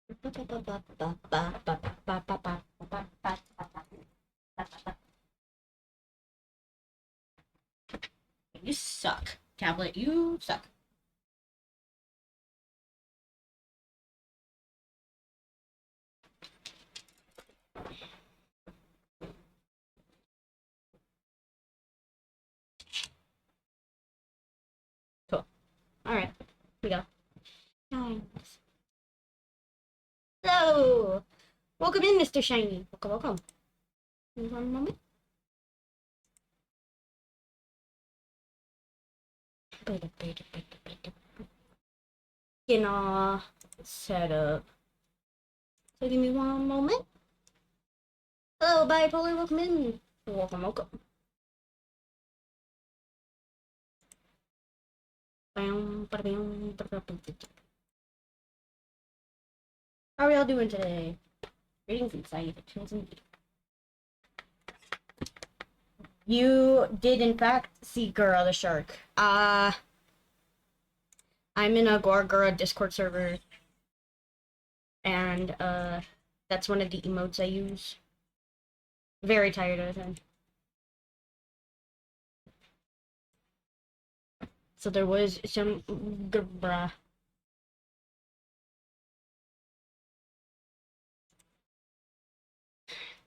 You suck. Tablet, you suck. Cool. Alright, here we go. Nice. Hello! Welcome in, Mr. Shiny. Welcome, welcome. One moment. Gonna set up. So give me one moment. Hello, bipolar, welcome in. Welcome, welcome. How are y'all doing today? Greetings and salutations indeed. You did in fact see Gura the shark. I'm in a Gura Discord server. And that's one of the emotes I use. Very tired of him. So there was some Gura.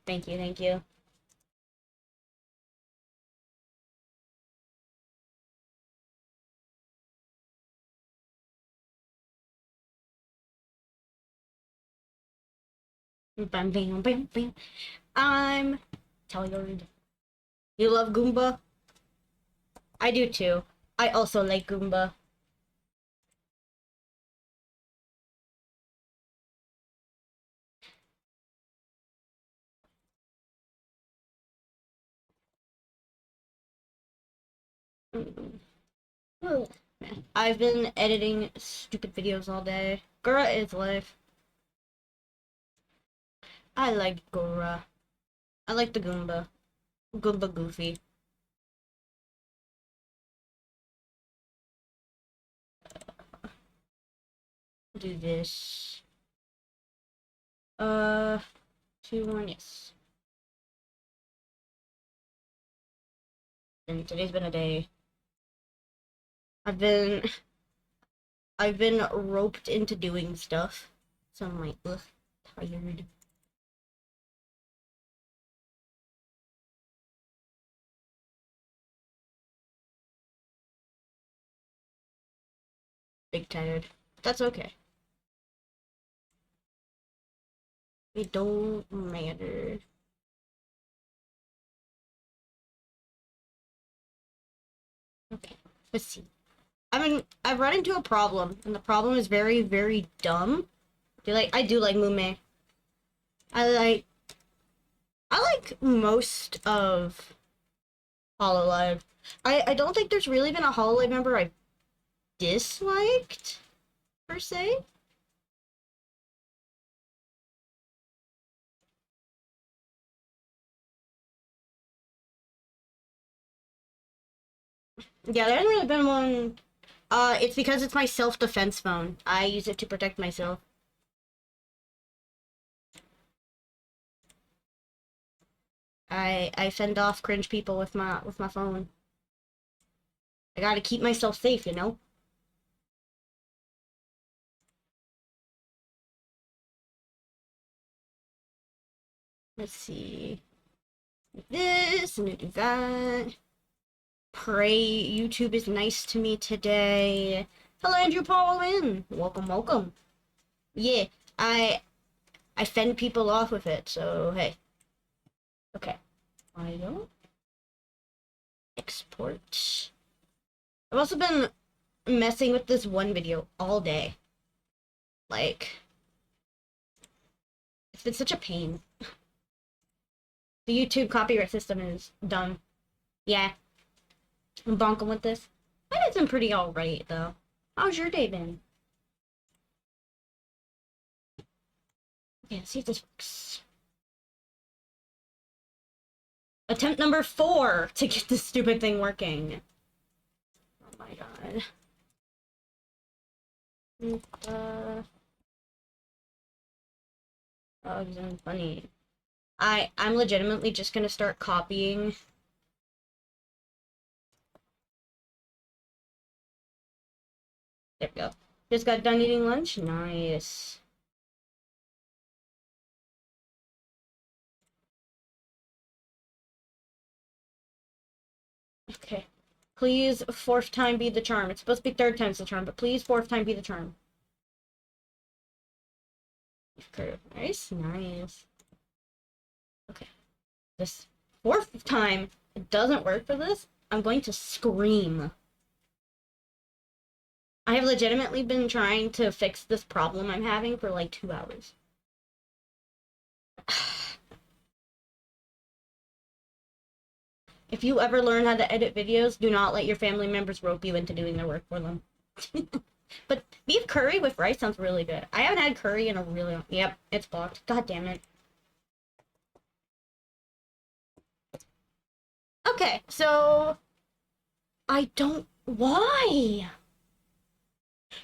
Thank you, thank you. Bam, bam, bam, bam. I'm tired. You love Goomba? I do too. I also like Goomba. I've been editing stupid videos all day. Gura is life. I like Gura. I like the Goomba. Goomba Goofy. Do this. 2, 1, yes. And today's been a day. I've been roped into doing stuff. So I'm like, ugh, tired. Big tired. That's okay. It don't matter. Okay, let's see. I've run into a problem, and the problem is very, very dumb. I do like Mume. I like most of Hololive. I don't think there's really been a Hololive member I've disliked, per se. Yeah, there hasn't really been one. It's because it's my self-defense phone. I use it to protect myself. I fend off cringe people with my phone. I gotta keep myself safe, you know? Let's see. This, and do that. Pray YouTube is nice to me today. Hello, Andrew Paul in. Welcome, welcome. Yeah, I fend people off with it, so hey. Okay. Audio. Export. I've also been messing with this one video all day. Like, it's been such a pain. The YouTube copyright system is dumb. Yeah. I'm bonking with this. My day's been pretty alright, though. How's your day been? Okay, let's see if this works. Attempt number 4 to get this stupid thing working. Oh my god. bugs and funny. I'm legitimately just gonna start copying. There we go. Just got done eating lunch. Nice. Okay. Please, fourth time be the charm. It's supposed to be third time's the charm, but please, fourth time be the charm. Nice, nice. Okay. This fourth time it doesn't work for this, I'm going to scream. I have legitimately been trying to fix this problem I'm having for like 2 hours. If you ever learn how to edit videos, do not let your family members rope you into doing their work for them. But beef curry with rice sounds really good. I haven't had curry in a really long... Yep, it's blocked. God damn it. Okay, so... I don't... Why?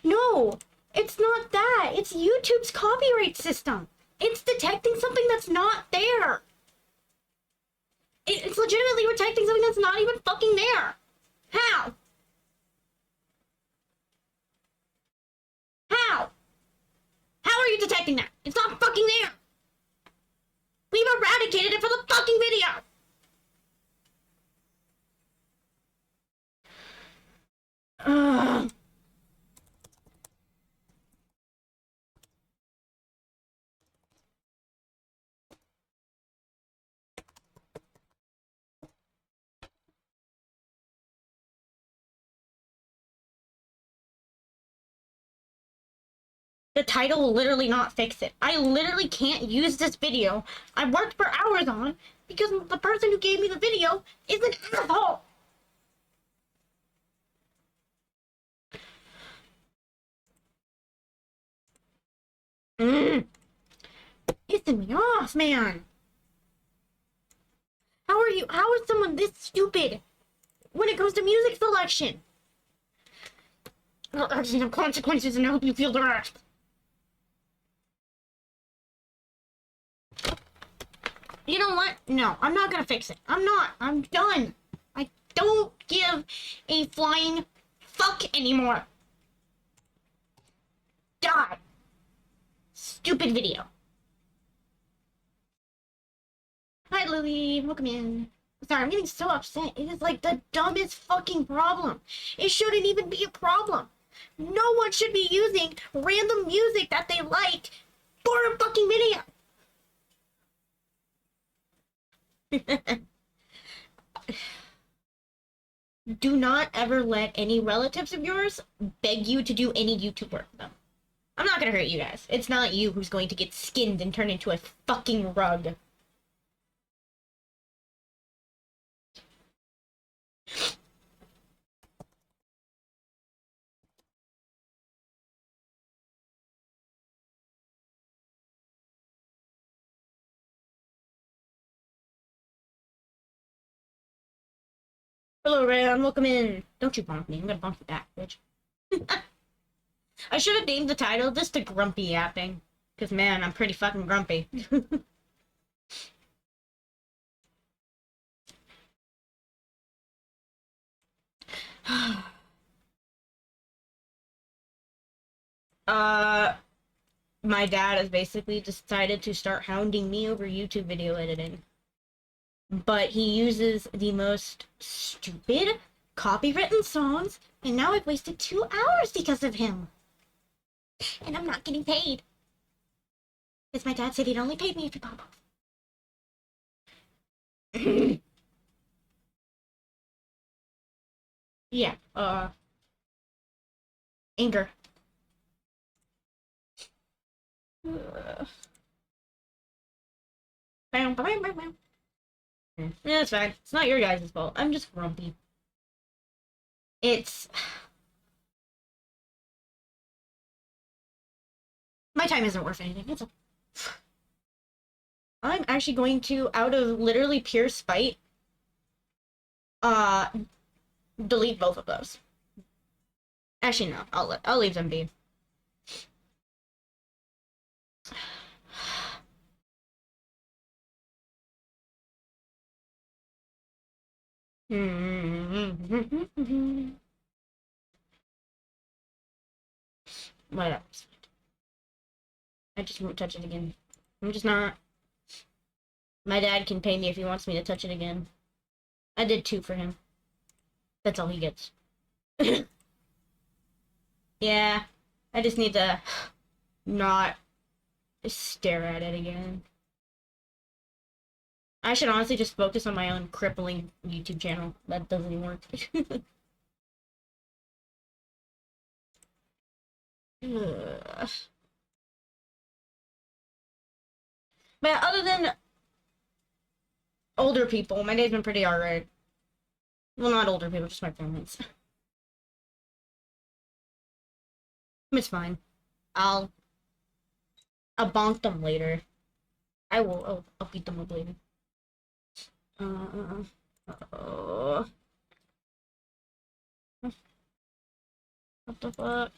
No, it's not that. It's YouTube's copyright system. It's detecting something that's not there. It's legitimately detecting something that's not even fucking there. How? How? How are you detecting that? It's not fucking there. We've eradicated it from the fucking video. Ugh. The title will literally not fix it. I literally can't use this video I worked for hours on because the person who gave me the video is an asshole. Pissing me off, man. How is someone this stupid when it comes to music selection? Well, actions have consequences and I hope you feel the rest. You know what? No, I'm not gonna fix it. I'm not. I'm done. I don't give a flying fuck anymore. Die. Stupid video. Hi, Lily. Welcome in. Sorry, I'm getting so upset. It is like the dumbest fucking problem. It shouldn't even be a problem. No one should be using random music that they like for a fucking video. Do not ever let any relatives of yours beg you to do any YouTube work with them. I'm not gonna hurt you guys. It's not you who's going to get skinned and turned into a fucking rug. Hello, Ram. Welcome in. Don't you bonk me. I'm gonna bonk you back, bitch. I should have named the title this to Grumpy Yapping. Because, man, I'm pretty fucking grumpy. My dad has basically decided to start hounding me over YouTube video editing. But he uses the most stupid, copywritten songs, and now I've wasted 2 hours because of him. And I'm not getting paid. Because my dad said he'd only paid me if he bought both. Yeah, anger. Yeah, that's fine. It's not your guys' fault. I'm just grumpy. It's... My time isn't worth anything. It's a... I'm actually going to, out of literally pure spite, delete both of those. Actually, no. I'll leave them be. What else? I just won't touch it again. I'm just not. My dad can pay me if he wants me to touch it again. I did 2 for him. That's all he gets. Yeah, I just need to not stare at it again. I should honestly just focus on my own crippling YouTube channel. That doesn't even work. But other than older people, my day's been pretty alright. Well, not older people, just my parents. It's fine. I'll I'll bonk them later. I will. I'll beat them up later. Oh, what the fuck?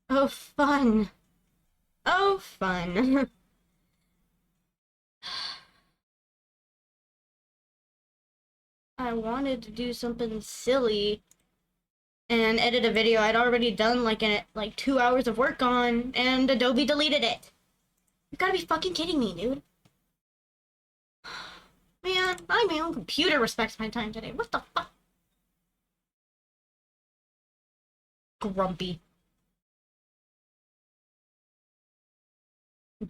Oh, fun. Oh, fun. I wanted to do something silly and edit a video I'd already done like 2 hours of work on, and Adobe deleted it. You gotta be fucking kidding me, dude. Man, my own computer respects my time today. What the fuck? Grumpy.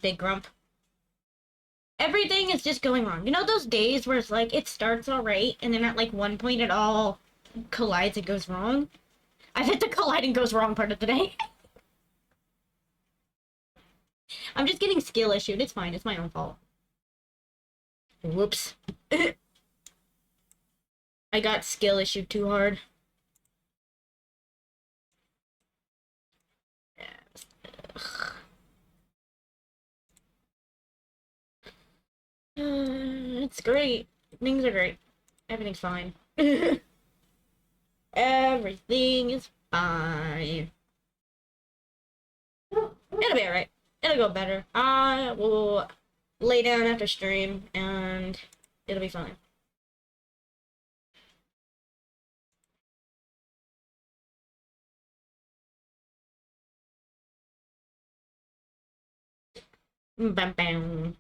Big grump. Everything is just going wrong. You know those days where it's like, it starts alright, and then at like one point it all collides and goes wrong? I've hit the collide and goes wrong part of the day. I'm just getting skill issued. It's fine. It's my own fault. Whoops. I got skill issued too hard. It's great. Things are great. Everything's fine. Everything is fine. It'll be alright. It'll go better. I will lay down after stream and it'll be fine. Bam bam.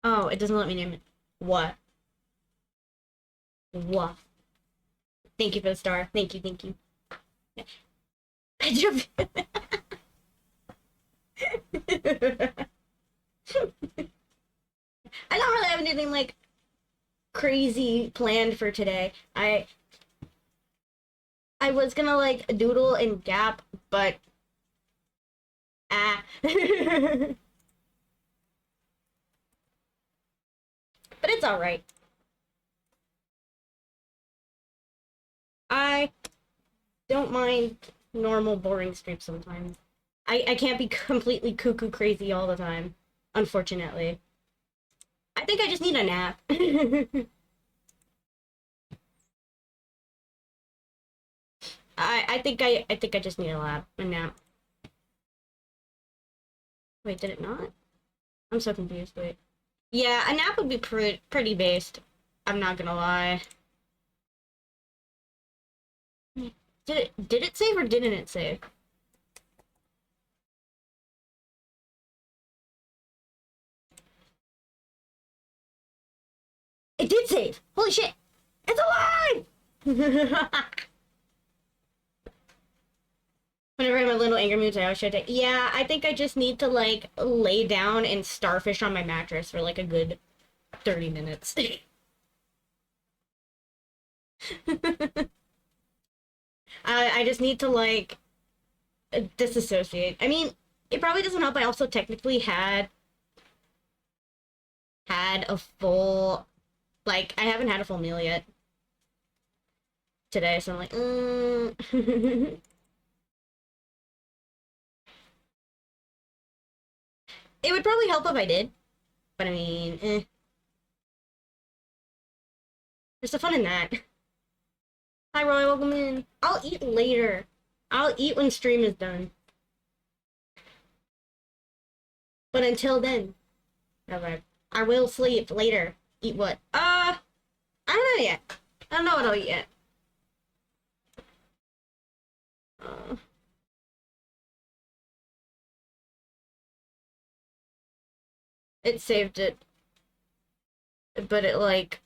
Oh, it doesn't let me name it. What? What? Thank you for the star. Thank you, thank you. I don't really have anything like crazy planned for today. I was gonna like doodle and gap, but but it's all right. I don't mind normal boring streams sometimes. I can't be completely cuckoo crazy all the time, unfortunately. I think I just need a nap. I think I just need a nap. Wait, did it not? I'm so confused. Wait. Yeah, a nap would be pretty based. I'm not gonna lie. Did it save or didn't it save? It did save! Holy shit! It's alive! Whenever I'm a little angry moods, I always try to. Yeah, I think I just need to like lay down and starfish on my mattress for like a good 30 minutes. I just need to like disassociate. I mean, it probably doesn't help. I also technically had a full, like, I haven't had a full meal yet today, so I'm like, It would probably help if I did, but I mean, There's the fun in that. Hi, Roy, welcome in. I'll eat later. I'll eat when stream is done. But until then, okay, I will sleep later. Eat what? I don't know yet. I don't know what I'll eat yet. It saved it. But it, like,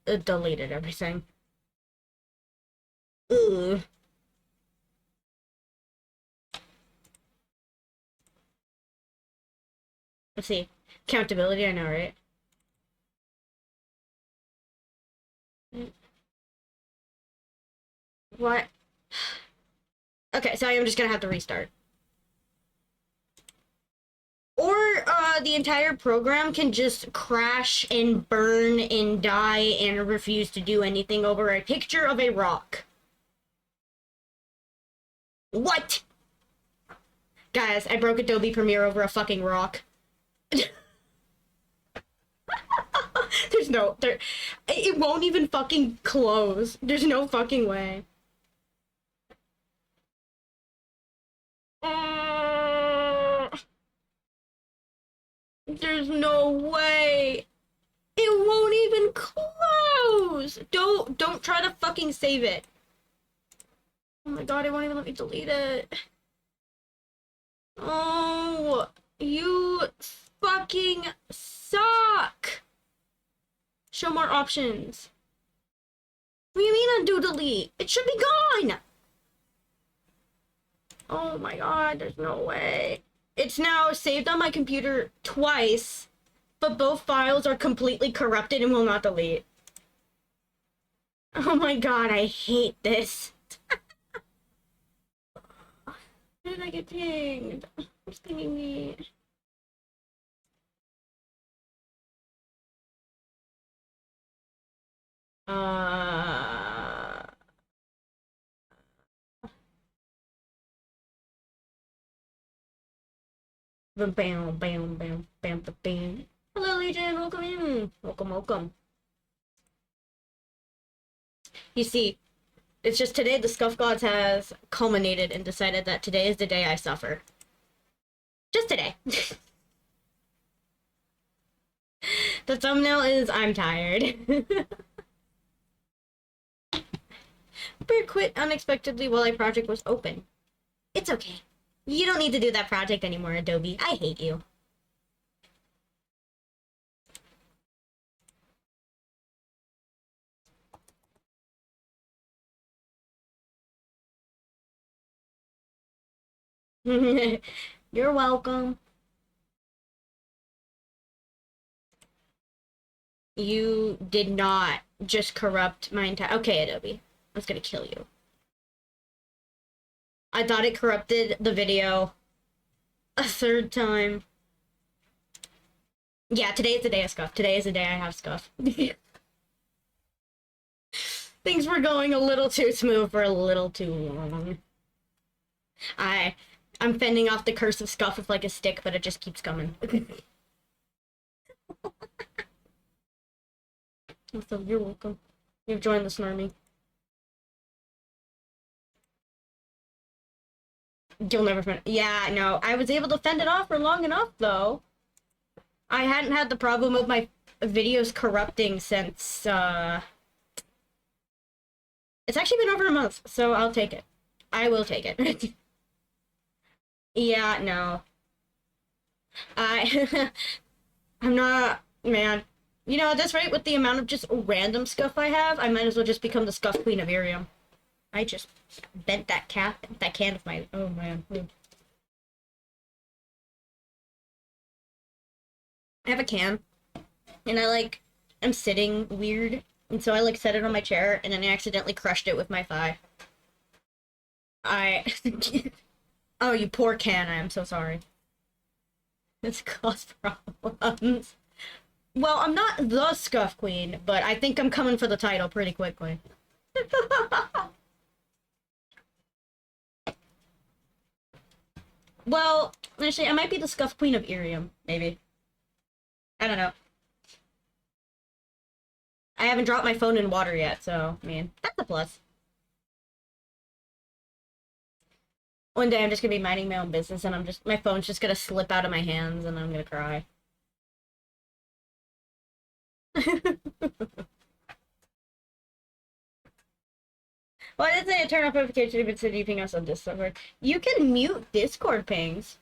it deleted everything. Ugh. Let's see. Accountability, I know, right? What? Okay, so I'm just gonna have to restart. Or, the entire program can just crash and burn and die and refuse to do anything over a picture of a rock. What? Guys, I broke Adobe Premiere over a fucking rock. There's no, it won't even fucking close. There's no fucking way. There's no way. It won't even close. Don't try to fucking save it. Oh my god, it won't even let me delete it. Oh, you fucking suck. Show more options. What do you mean undo delete? It should be gone. Oh my god, there's no way. It's now saved on my computer twice, but both files are completely corrupted and will not delete. Oh my god, I hate this. How did I get pinged? Who's pinging me? Bam, bam, bam, bam, bam, bam. Hello, Legion. Welcome in. Welcome, welcome. You see, it's just today the Scuff Gods has culminated and decided that today is the day I suffer. Just today. The thumbnail is I'm tired. Bird quit unexpectedly while a project was open. It's okay. You don't need to do that project anymore, Adobe. I hate you. You're welcome. You did not just corrupt my entire... Okay, Adobe. I was gonna kill you. I thought it corrupted the video a third time. Yeah, today is the day of Scuff. Today is the day I have Scuff. Things were going a little too smooth for a little too long. I'm fending off the curse of Scuff with like a stick, but it just keeps coming. So you're welcome. You've joined the Snarmy. You'll never find it. Yeah, no. I was able to fend it off for long enough, though. I hadn't had the problem of my videos corrupting since, It's actually been over a month, so I'll take it. I will take it. Yeah, no. I'm not... Man. You know, at this rate, with the amount of just random Scuff I have, I might as well just become the Scuff Queen of Iriam. I just bent that can with my... Oh, man. I have a can, and I'm sitting weird, and so I, set it on my chair, and then I accidentally crushed it with my thigh. Oh, you poor can, I am so sorry. It's caused problems. Well, I'm not the Scuff Queen, but I think I'm coming for the title pretty quickly. Well, actually, I might be the Scuff Queen of Iriam, maybe. I don't know. I haven't dropped my phone in water yet, so, I mean, that's a plus. One day I'm just gonna be minding my own business and my phone's just gonna slip out of my hands and I'm gonna cry. Why doesn't it turn off notifications if it's sending ping us on Discord? You can mute Discord pings.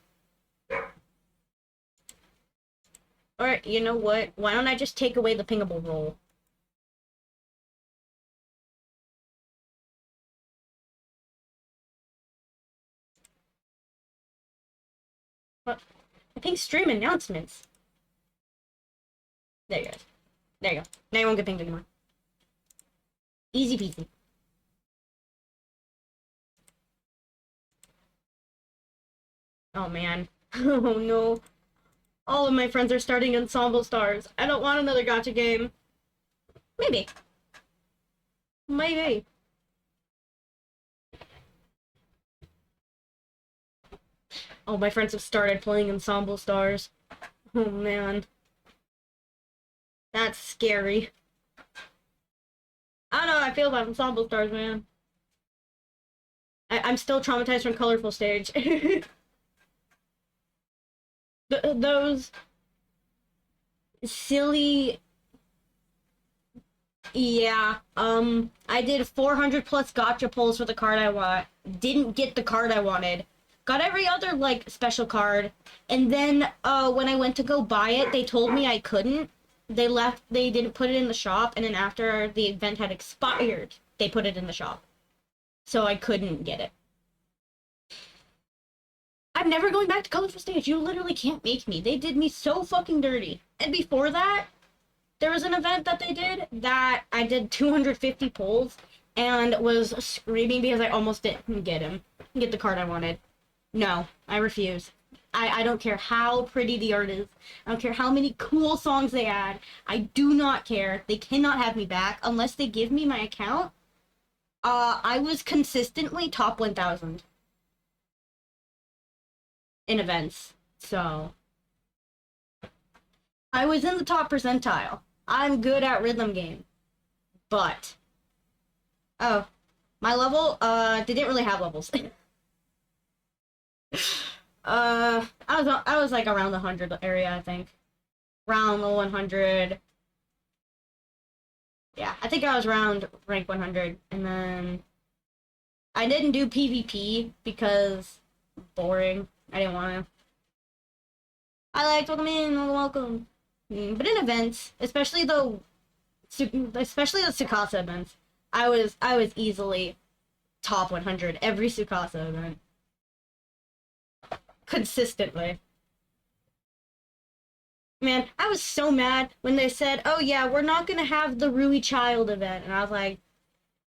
Or, you know what? Why don't I just take away the pingable rule? What? I think stream announcements. There you go. There you go. Now you won't get pinged anymore. Easy peasy. Oh man. Oh no. All of my friends are starting Ensemble Stars. I don't want another gacha game. Maybe. Maybe. Oh, my friends have started playing Ensemble Stars. Oh man. That's scary. I don't know how I feel about Ensemble Stars, man. I'm still traumatized from Colorful Stage. Those silly... Yeah, I did 400 plus gacha pulls for the card I want. Didn't get the card I wanted. Got every other, like, special card. And then, when I went to go buy it, they told me I couldn't. They didn't put it in the shop, and then after the event had expired, they put it in the shop. So I couldn't get it. I'm never going back to Colorful Stage. You literally can't make me. They did me so fucking dirty. And before that, there was an event that they did that I did 250 pulls and was screaming because I almost didn't get the card I wanted. No, I refuse. I don't care how pretty the art is. I don't care how many cool songs they add. I do not care. They cannot have me back unless they give me my account. I was consistently top 1,000 in events, so I was in the top percentile. I'm good at rhythm game, but oh, my level, they didn't really have levels. I was like around the 100 area, I think. Around the 100. Yeah, I think I was around rank 100, and then I didn't do PvP because boring. I didn't want to. I liked welcome in, welcome. But in events, especially the Tsukasa events, I was easily top 100 every Tsukasa event. Consistently. Man, I was so mad when they said, oh yeah, we're not gonna have the Rui Child event. And I was like,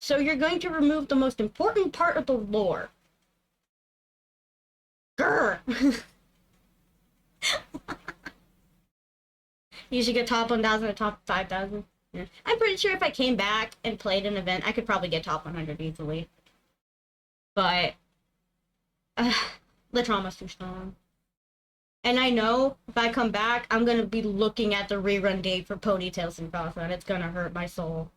so you're going to remove the most important part of the lore. Grr! You should get top 1,000 or top 5,000. Yeah. I'm pretty sure if I came back and played an event, I could probably get top 100 easily. But the trauma's too strong. And I know if I come back, I'm gonna be looking at the rerun date for Ponytails and Casa, and it's gonna hurt my soul.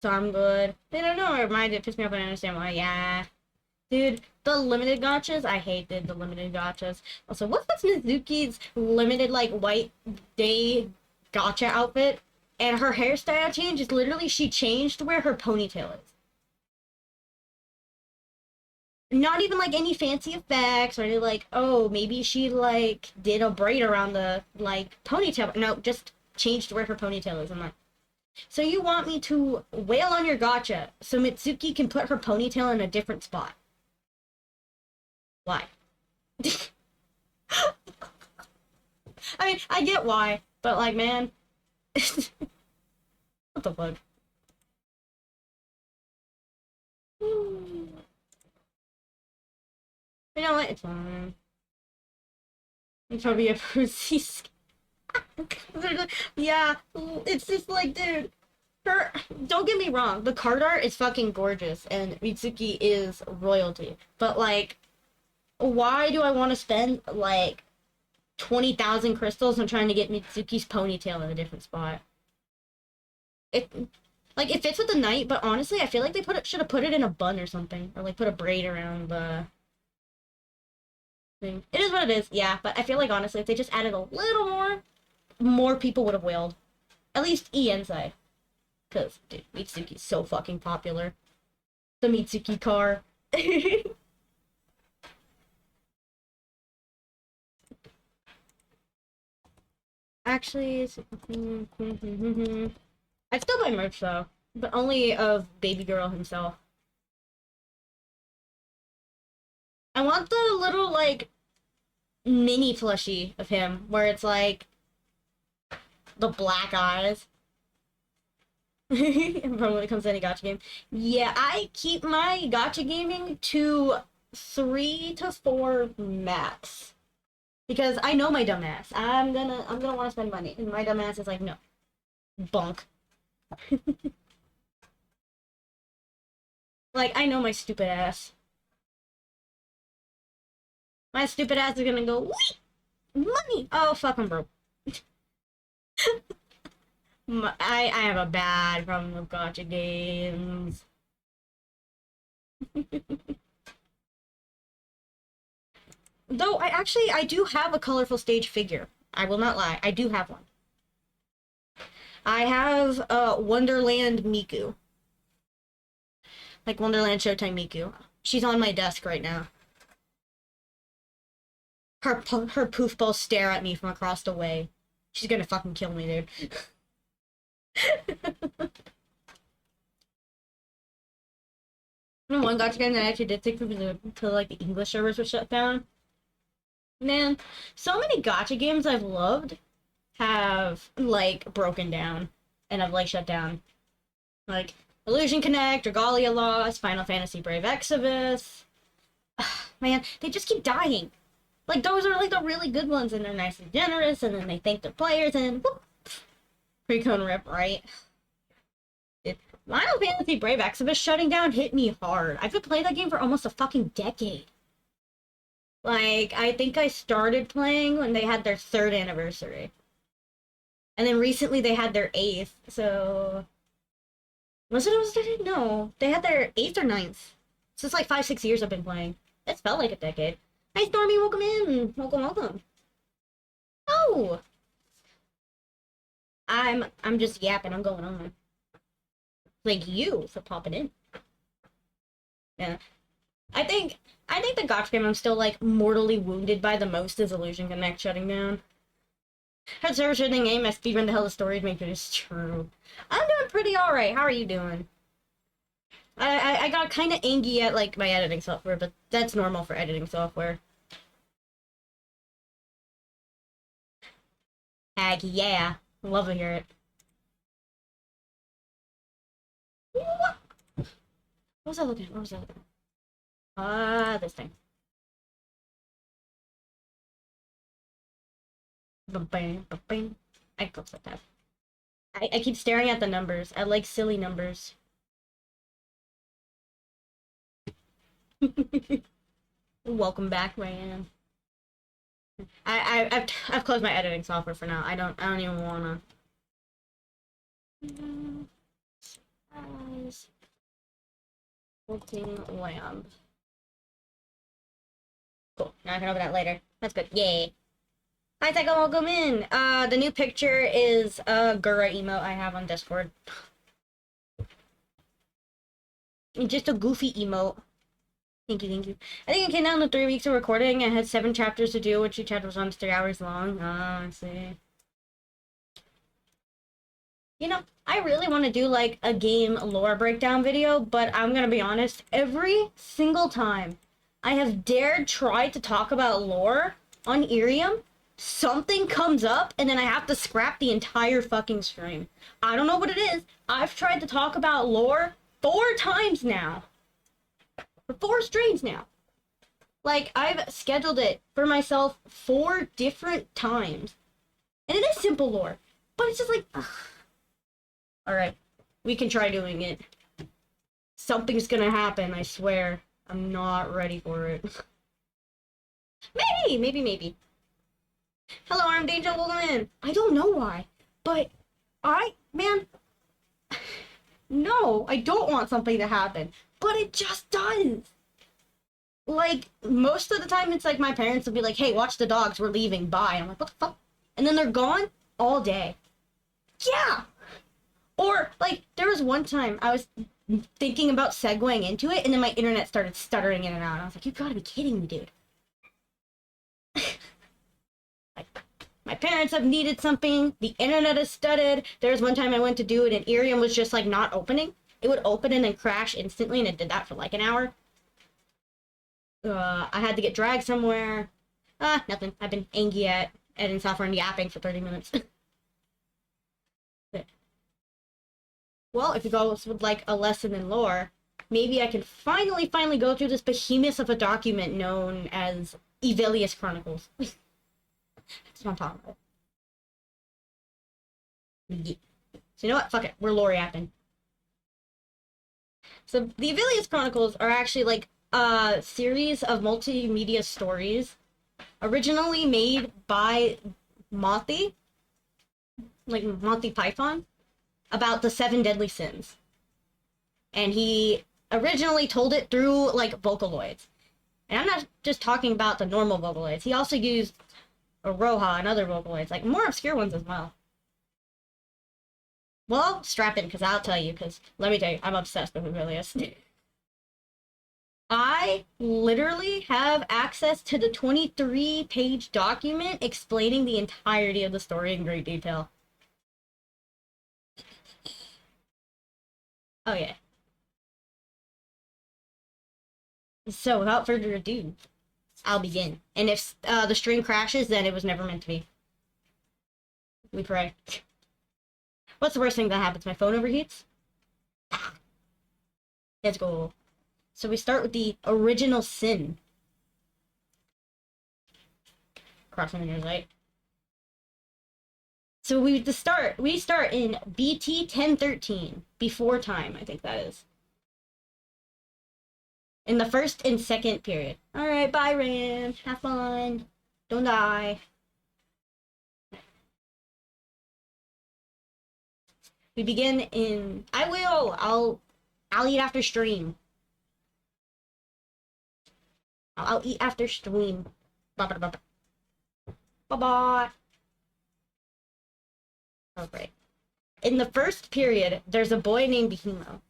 So I'm good. They don't know, it reminded, it pissed me off, and I understand why. Yeah. Dude, the limited gachas, I hated the limited gachas. Also, what's Mizuki's limited, like, white day gacha outfit? And her hairstyle change is literally, she changed where her ponytail is. Not even, like, any fancy effects or any, like, oh, maybe she, like, did a braid around the, like, ponytail. No, just changed where her ponytail is. I'm like, so you want me to wail on your gacha so Mitsuki can put her ponytail in a different spot? Why? I mean, I get why, but, like, man. What the fuck? You know what? It's fine. It's probably a pussy. Yeah, it's just like, dude. Don't get me wrong, the card art is fucking gorgeous, and Mitsuki is royalty. But, like, why do I want to spend, like, 20,000 crystals. I'm trying to get Mitsuki's ponytail in a different spot. It like it fits with the knight, but honestly, I feel like they should have put it in a bun or something, or like put a braid around the thing. It is what it is, yeah. But I feel like honestly, if they just added a little more people would have wailed. At least Iensai, because dude, Mitsuki's so fucking popular. The Mitsuki car. Actually, I'd still buy merch though, but only of Baby Girl himself. I want the little like mini plushie of him where it's like the black eyes. From when it comes to any gacha game. Yeah, I keep my gacha gaming to 3 to 4 max. Because I know my dumbass. I'm gonna want to spend money. And my dumbass is like, no. Bunk. Like, I know my stupid ass. My stupid ass is gonna go, wait! Money! Oh, fuck, I'm broke. I have a bad problem with gacha games. Though, I do have a colorful stage figure. I will not lie. I do have one. I have Wonderland Miku. Like Wonderland Showtime Miku. She's on my desk right now. Her poof balls stare at me from across the way. She's gonna fucking kill me, dude. One gacha game that I actually did take to like the English servers were shut down. Man, so many gacha games I've loved have like broken down and have like shut down. Like Illusion Connect, Regalia Lost, Final Fantasy Brave Exvius. Man, they just keep dying. Like those are like the really good ones and they're nice and generous and then they thank their players and whoop. Pre-con rip, right? Final Fantasy Brave Exvius shutting down hit me hard. I've been playing that game for almost a fucking decade. Like, I think I started playing when they had their 3rd anniversary. And then recently they had their 8th, so... Was it? No. They had their 8th or 9th. So it's like 5-6 years I've been playing. It's felt like a decade. Hi, Stormy, welcome in. Welcome, welcome. Oh! I'm just yapping, I'm going on. Like you for popping in. Yeah. I think the gacha game I'm still like mortally wounded by the most is Illusion Connect shutting down. Had server shutting game, I speedrun the hell of story to make it is true. I'm doing pretty alright. How are you doing? I got kind of angry at like my editing software, but that's normal for editing software. Heck yeah. Love to hear it. What was I looking at? What was I looking at? This thing. Ba-bang, ba-bang. I close that tab. I keep staring at the numbers. I like silly numbers. Welcome back, Ryan. I've closed my editing software for now. I don't even wanna. Floating lamp. Cool. Now I can open that later. That's good. Yay. Hi, Psycho, welcome in. The new picture is a Gura emote I have on Discord. Just a goofy emote. Thank you, thank you. I think it came down to 3 weeks of recording. I had 7 chapters to do, which each chapter was almost 3 hours long. Oh, I see. You know, I really want to do, like, a game lore breakdown video, but I'm gonna be honest, every single time I have dared try to talk about lore on Iriam, something comes up, and then I have to scrap the entire fucking stream. I don't know what it is. I've tried to talk about lore 4 times now. For 4 streams now. Like, I've scheduled it for myself 4 different times. And it is simple lore. But it's just like, ugh. Alright. We can try doing it. Something's gonna happen, I swear. I'm not ready for it. Maybe. Hello, I'm Danger Woman. I don't know why, but man, no, I don't want something to happen, but it just does. Like, most of the time, it's like my parents will be like, hey, watch the dogs, we're leaving, bye. I'm like, what the fuck? And then they're gone all day. Yeah! Or, like, there was one time I was thinking about segueing into it, and then my internet started stuttering in and out. And I was like, you gotta be kidding me, dude. Like, my parents have needed something, the internet has stuttered. There was one time I went to do it, and Iriam was just, like, not opening. It would open and then crash instantly, and it did that for, like, an hour. I had to get dragged somewhere. Nothing. I've been angry at editing software and yapping for 30 minutes. Well, if you guys would like a lesson in lore, maybe I can finally go through this behemoth of a document known as Evillious Chronicles. That's what I'm talking about. Yeah. So you know what? Fuck it. We're lore yapping. So the Evillious Chronicles are actually like a series of multimedia stories originally made by Mothi, like Monty Python, about the 7 deadly sins. And he originally told it through like Vocaloids. And I'm not just talking about the normal Vocaloids. He also used Aroha and other Vocaloids, like more obscure ones as well. Well, strap in, because I'll tell you, because let me tell you, I'm obsessed with Evillious. I literally have access to the 23-page document explaining the entirety of the story in great detail. Oh yeah. So without further ado, I'll begin. And if the stream crashes, then it was never meant to be. We pray. What's the worst thing that happens? My phone overheats? Let's go. So we start with the original sin. Crossing the news light. So we start in BT 1013, before time, I think that is. In the first and second period. Alright, bye Ram. Have fun. Don't die. We begin in I'll eat after stream. I'll eat after stream. Bye bye. Alright. In the first period, there's a boy named Behemo.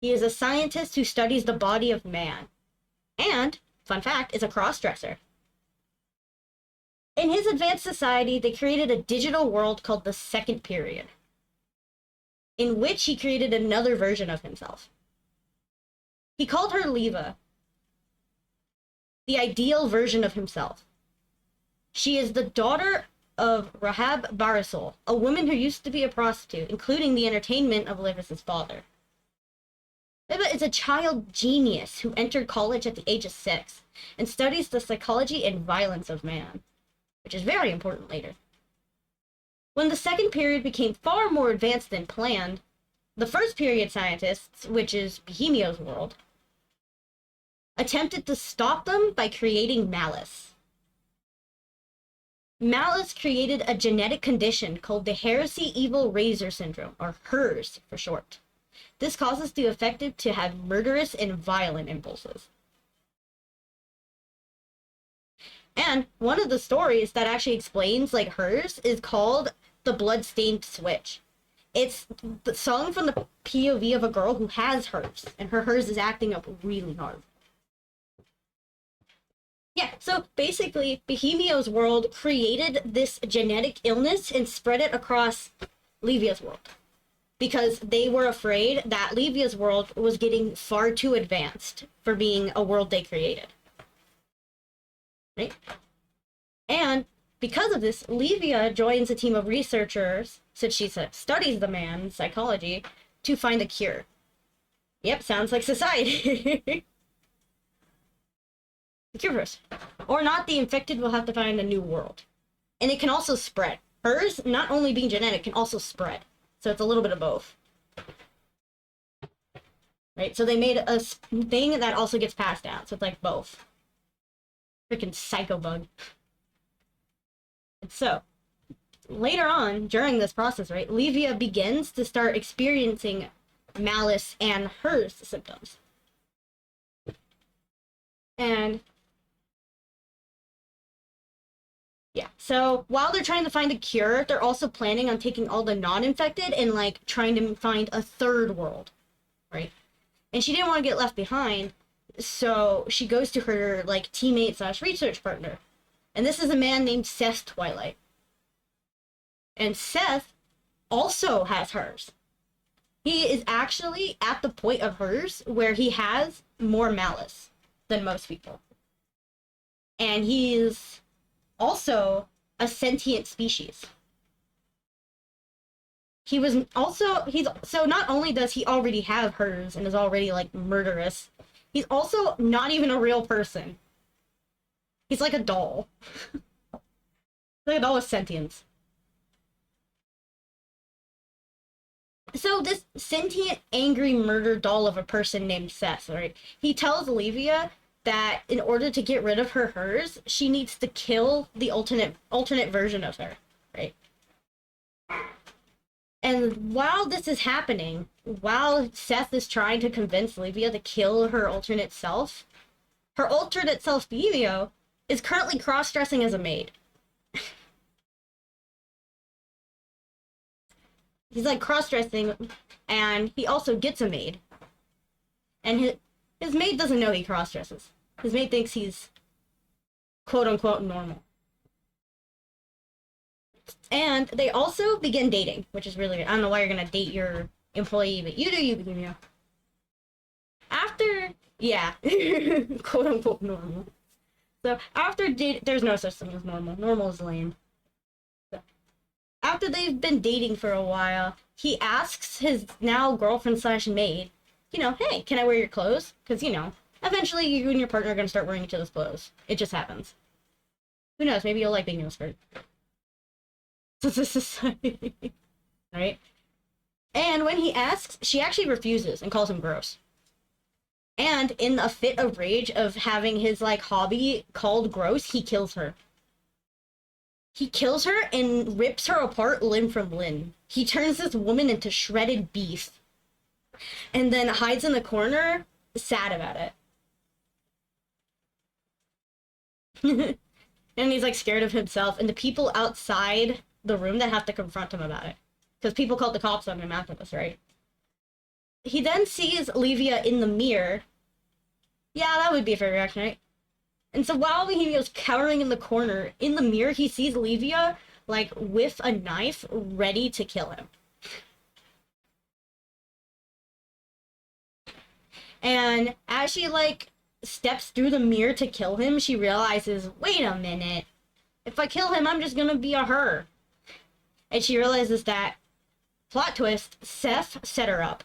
He is a scientist who studies the body of man. And, fun fact, is a cross-dresser. In his advanced society, they created a digital world called the Second Period, in which he created another version of himself. He called her Leva, the ideal version of himself. She is the daughter of Rahab Barisol, a woman who used to be a prostitute, including the entertainment of Levis's father. Leva is a child genius who entered college at the age of 6 and studies the psychology and violence of man, which is very important later. When the second period became far more advanced than planned, the first period scientists, which is Behemo's world, attempted to stop them by creating malice. Malice created a genetic condition called the Heresy Evil Razor Syndrome, or HERS for short. This causes the affected to have murderous and violent impulses. And one of the stories that actually explains like HERS is called The Bloodstained Switch. It's the song from the POV of a girl who has HERS, and her HERS is acting up really hard. Yeah, so basically, Behemo's world created this genetic illness and spread it across Levia's world, because they were afraid that Levia's world was getting far too advanced for being a world they created. Right? And because of this, Levia joins a team of researchers, since she studies the man's psychology, to find a cure. Yep, sounds like society. The cure first. Or not, the infected will have to find a new world. And it can also spread. Hers, not only being genetic, can also spread. So it's a little bit of both. Right? So they made a thing that also gets passed down. So it's like both. Freaking psycho bug. So, later on, during this process, right, Livia begins to start experiencing malice and hers symptoms. And yeah, so while they're trying to find a cure, they're also planning on taking all the non-infected and like trying to find a third world, right? And she didn't want to get left behind, so she goes to her like teammate slash research partner. And this is a man named Seth Twilight. And Seth also has hers. He is actually at the point of hers where he has more malice than most people. And he's also a sentient species. So not only does he already have hers and is already like murderous, he's also not even a real person. He's like a doll. Like a doll with sentience. So this sentient, angry murder doll of a person named Seth, right? He tells Livia that in order to get rid of hers, she needs to kill the alternate version of her, right? And while this is happening, while Seth is trying to convince Livia to kill her alternate self, Livio, is currently cross-dressing as a maid. He's like cross-dressing, and he also gets a maid. And his maid doesn't know he cross-dresses. His maid thinks he's quote-unquote normal. And they also begin dating, which is really weird. I don't know why you're gonna date your employee, but you do, you know. After, yeah, quote-unquote normal. So after there's no such thing as normal. Normal is lame. So, after they've been dating for a while, he asks his now girlfriend slash maid, you know, hey, can I wear your clothes? Because, you know, eventually you and your partner are going to start wearing each other's clothes. It just happens. Who knows? Maybe you'll like being in a skirt. Right? And when he asks, she actually refuses and calls him gross. And in a fit of rage of having his, like, hobby called gross, he kills her. He kills her and rips her apart limb from limb. He turns this woman into shredded beef. And then hides in the corner, sad about it. And he's, like, scared of himself. And the people outside the room that have to confront him about it. Because people called the cops on him after this, right? He then sees Livia in the mirror. Yeah, that would be a fair reaction, right? And so while he was cowering in the corner, in the mirror, he sees Livia, like, with a knife, ready to kill him. And as she, like, steps through the mirror to kill him, she realizes, wait a minute. If I kill him, I'm just gonna be a her. And she realizes that, plot twist, Seth set her up.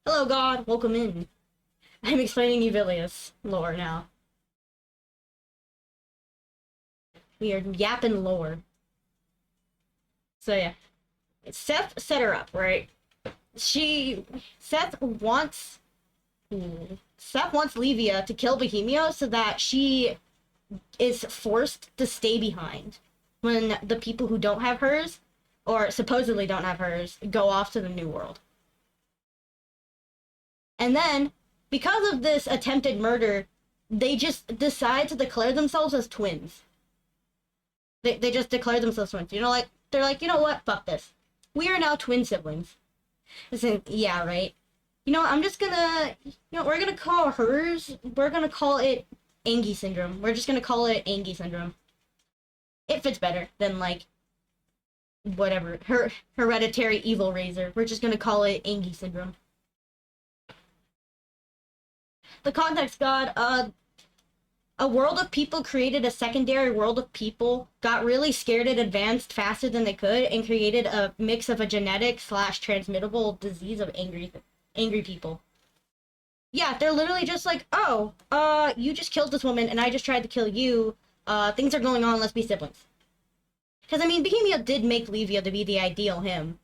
Hello, God. Welcome in. I'm explaining Evillious lore now. We are yapping lore. So, yeah. Seth set her up, right? Seth wants Livia to kill Bohemio so that she is forced to stay behind when the people who don't have hers, or supposedly don't have hers, go off to the New World. And then, because of this attempted murder, they just decide to declare themselves as twins. They just declare themselves twins. You know, like, they're like, you know what? Fuck this. We are now twin siblings. Listen, yeah, right? You know, I'm just gonna, we're gonna call hers, we're gonna call it Angie syndrome. We're just gonna call it Angie syndrome. It fits better than, like, whatever. Her hereditary evil razor. We're just gonna call it Angie syndrome. The context god, a world of people created a secondary world of people, got really scared and advanced faster than they could, and created a mix of a genetic slash transmittable disease of angry people. Yeah, they're literally just like, oh, you just killed this woman and I just tried to kill you. Things are going on, let's be siblings. Because, I mean, Bohemia did make Livia to be the ideal him.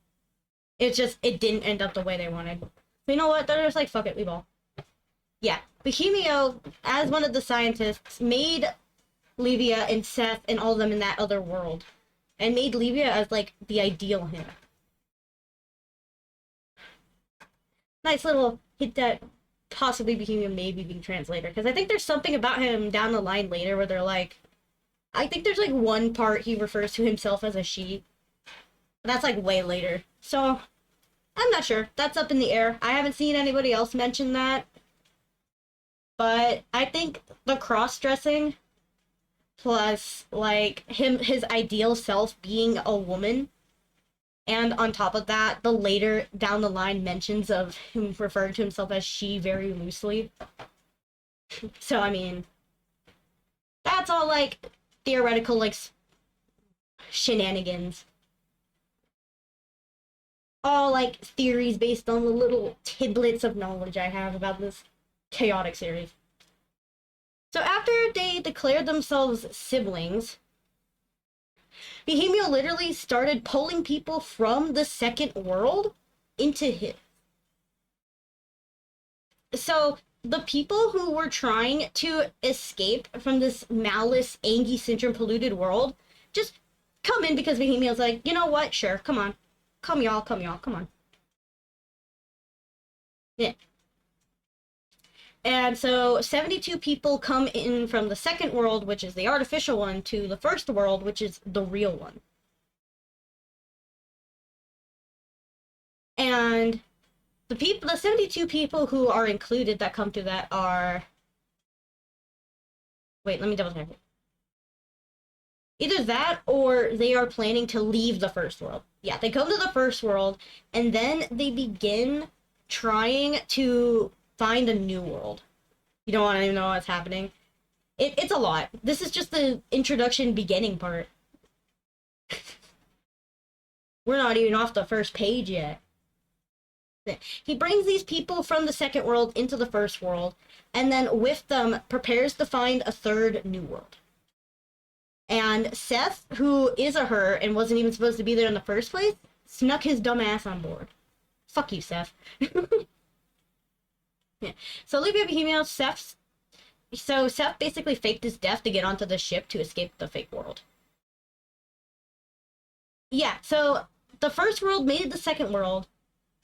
It's just, it didn't end up the way they wanted. So you know what? They're just like, fuck it, leave all. Yeah, Bohemio, as one of the scientists, made Livia and Seth and all of them in that other world and made Livia as, like, the ideal him. Nice little hit that possibly became a maybe being translator, because I think there's something about him down the line later where they're like, I think there's, like, one part he refers to himself as a she. That's, like, way later. So, I'm not sure. That's up in the air. I haven't seen anybody else mention that. But I think the cross-dressing plus, like, his ideal self being a woman, and on top of that, the later down the line mentions of him referring to himself as she very loosely. So, I mean, that's all, like, theoretical, like, shenanigans. All, like, theories based on the little tidbits of knowledge I have about this chaotic series. So after they declared themselves siblings, Bohemia literally started pulling people from the second world into his. So the people who were trying to escape from this malice, Angie syndrome polluted world just come in because Bohemia's like, you know what? Sure, come on. Come y'all, come on. Yeah. And so 72 people come in from the second world, which is the artificial one, to the first world, which is the real one. And the 72 people who are included that come to that are... Wait, let me double check it. Either that or they are planning to leave the first world. Yeah, they come to the first world, and then they begin trying to find a new world. You don't want to even know what's happening. It's a lot. This is just the introduction beginning part. We're not even off the first page yet. He brings these people from the second world into the first world, and then with them prepares to find a third new world. And Seth, who is a her and wasn't even supposed to be there in the first place, snuck his dumb ass on board. Fuck you, Seth. Yeah. So Livia Bohemia, Seth basically faked his death to get onto the ship to escape the fake world. Yeah, so the first world made the second world,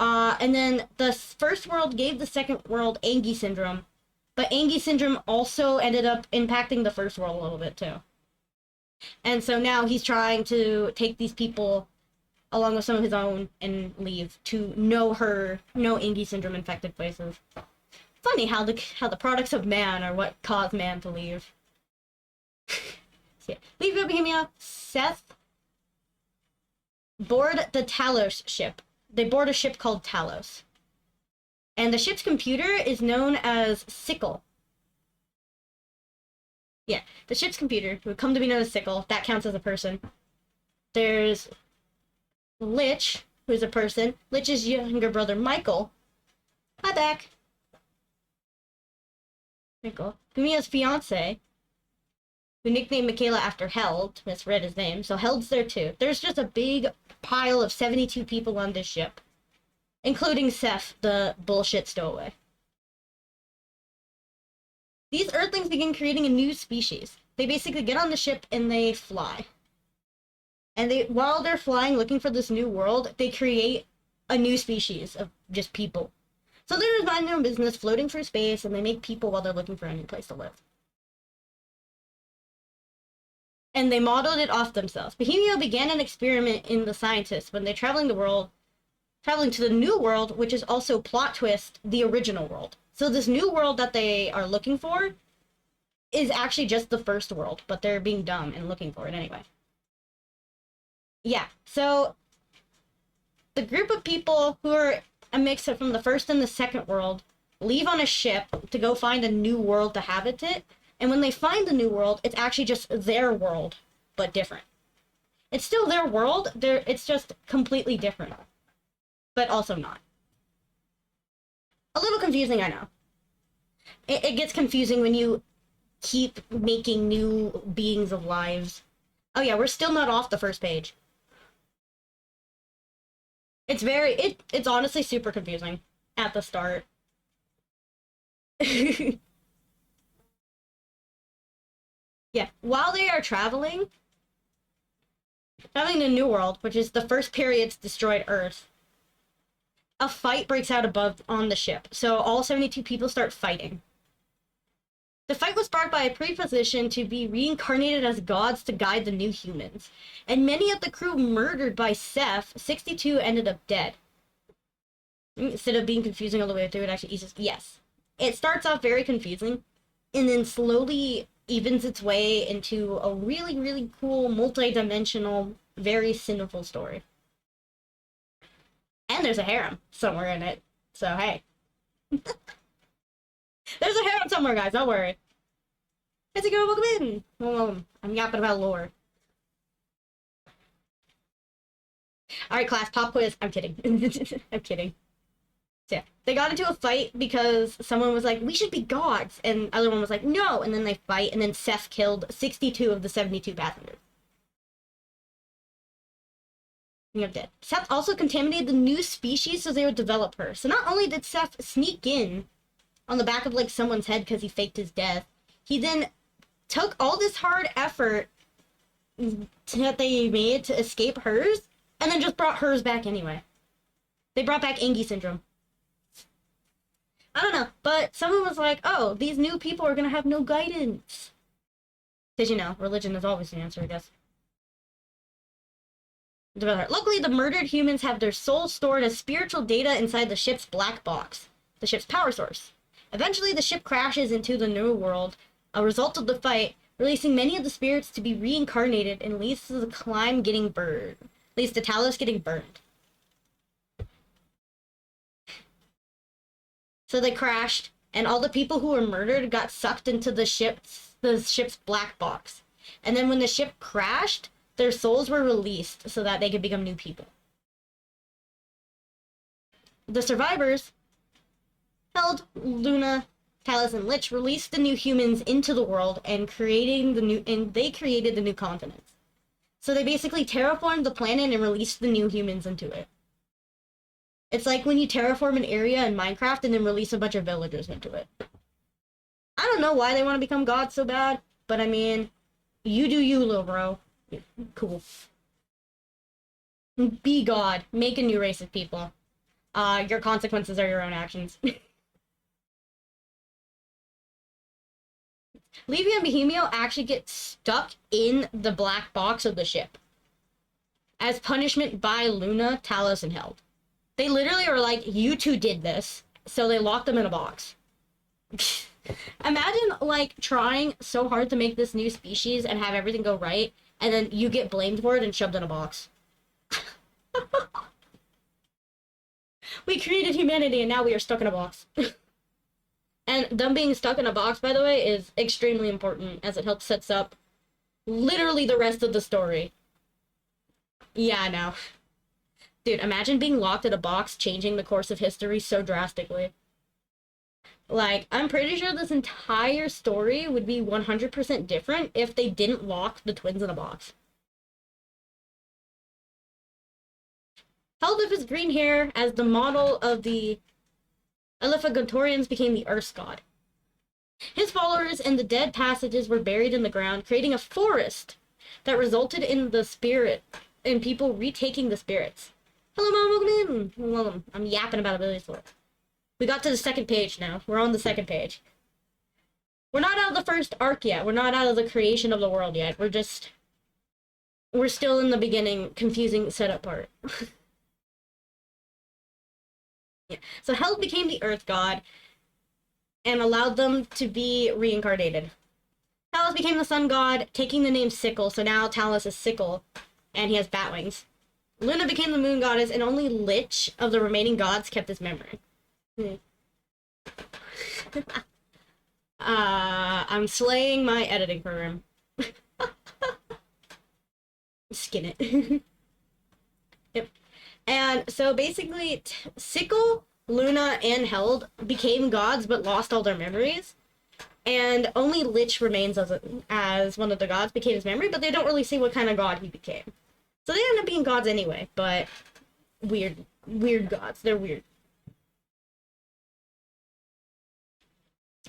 and then the first world gave the second world Angie syndrome, but Angie syndrome also ended up impacting the first world a little bit too. And so now he's trying to take these people along with some of his own and leave to no Angie syndrome infected places. Funny how the products of man are what cause man to leave. Yeah. Leave Bohemia, Seth board the Talos ship. They board a ship called Talos. And the ship's computer is known as Sickle. Yeah, the ship's computer would come to be known as Sickle. That counts as a person. There's Lich, who's a person. Lich's younger brother, Michael. Hi, back. Michael. Gumia's fiance, who nicknamed Michaela after Held. Misread his name, so Held's there too. There's just a big pile of 72 people on this ship, including Seth, the bullshit stowaway. These Earthlings begin creating a new species. They basically get on the ship and they fly. And while they're flying looking for this new world, they create a new species of just people. So they're just minding their own business, floating through space, and they make people while they're looking for a new place to live. And they modeled it off themselves. Bohemia began an experiment in the scientists when they're traveling to the new world, which is also plot twist, the original world. So this new world that they are looking for is actually just the first world, but they're being dumb and looking for it anyway. Yeah, so the group of people who are a mix from the first and the second world leave on a ship to go find a new world to habitate, and when they find the new world, it's actually just their world, but different. It's still their world, it's just completely different, but also not. A little confusing, I know. It gets confusing when you keep making new beings of lives. Oh yeah, we're still not off the first page. It's honestly super confusing at the start. Yeah, while they are traveling, Traveling to New World, which is the first period's destroyed Earth, a fight breaks out above on the ship. So all 72 people start fighting. The fight was sparked by a preposition to be reincarnated as gods to guide the new humans. And many of the crew murdered by Seth, 62 ended up dead. Instead of being confusing all the way through, it actually eases. Yes. It starts off very confusing, and then slowly evens its way into a really, really cool, multi-dimensional, very sinful story. And there's a harem somewhere in it. So, hey. There's a harem somewhere, guys. Don't worry. It's a girl, welcome in. I'm yapping about lore. Alright, class, pop quiz. I'm kidding. I'm kidding. So, yeah. They got into a fight because someone was like, we should be gods. And the other one was like, no. And then they fight, and then Seth killed 62 of the 72 passengers. You're dead. Seth also contaminated the new species so they would develop her. So not only did Seth sneak in on the back of, like, someone's head because he faked his death, he then took all this hard effort that they made to escape hers, and then just brought hers back anyway. They brought back Angie syndrome. I don't know, but someone was like, oh, these new people are gonna have no guidance. Because, you know, religion is always the answer, I guess. Luckily, the murdered humans have their souls stored as spiritual data inside the ship's black box, the ship's power source. Eventually, the ship crashes into the New World, a result of the fight, releasing many of the spirits to be reincarnated, and leads to the climb getting burned. Leads to Talos getting burned. So they crashed, and all the people who were murdered got sucked into the ship's black box. And then when the ship crashed, their souls were released so that they could become new people. The survivors, Held, Luna, Talos, and Lich, released the new humans into the world and they created the new continents. So they basically terraformed the planet and released the new humans into it. It's like when you terraform an area in Minecraft and then release a bunch of villagers into it. I don't know why they want to become gods so bad, but I mean, you do you, little bro. Cool. Be God. Make a new race of people. Your consequences are your own actions. Levy and Bohemio actually get stuck in the black box of the ship as punishment by Luna, Talos, and Held. They literally are like, you two did this, so they locked them in a box. Imagine, like, trying so hard to make this new species and have everything go right, and then you get blamed for it and shoved in a box. We created humanity, and now we are stuck in a box. And them being stuck in a box, by the way, is extremely important, as it helps sets up literally the rest of the story. Yeah, I know. Dude, imagine being locked in a box, changing the course of history so drastically. Like, I'm pretty sure this entire story would be 100% different if they didn't lock the twins in a box. Held with his green hair as the model of the Elephagontorians became the Earth's god. His followers and the dead passages were buried in the ground, creating a forest that resulted in people retaking the spirits. Hello, Mom, welcome in. Welcome. I'm yapping about Evillious. We got to the second page now. We're on the second page. We're not out of the first arc yet. We're not out of the creation of the world yet. We're still in the beginning, confusing setup part. Yeah. So Held became the Earth God and allowed them to be reincarnated. Talos became the Sun God, taking the name Sickle, so now Talos is Sickle, and he has bat wings. Luna became the Moon Goddess, and only Lich of the remaining gods kept his memory. I'm slaying my editing program. Skin it. Yep. And so basically, Sickle, Luna, and Held became gods but lost all their memories. And only Lich remains as one of the gods, became his memory, but they don't really see what kind of god he became. So they end up being gods anyway, but weird gods. They're weird.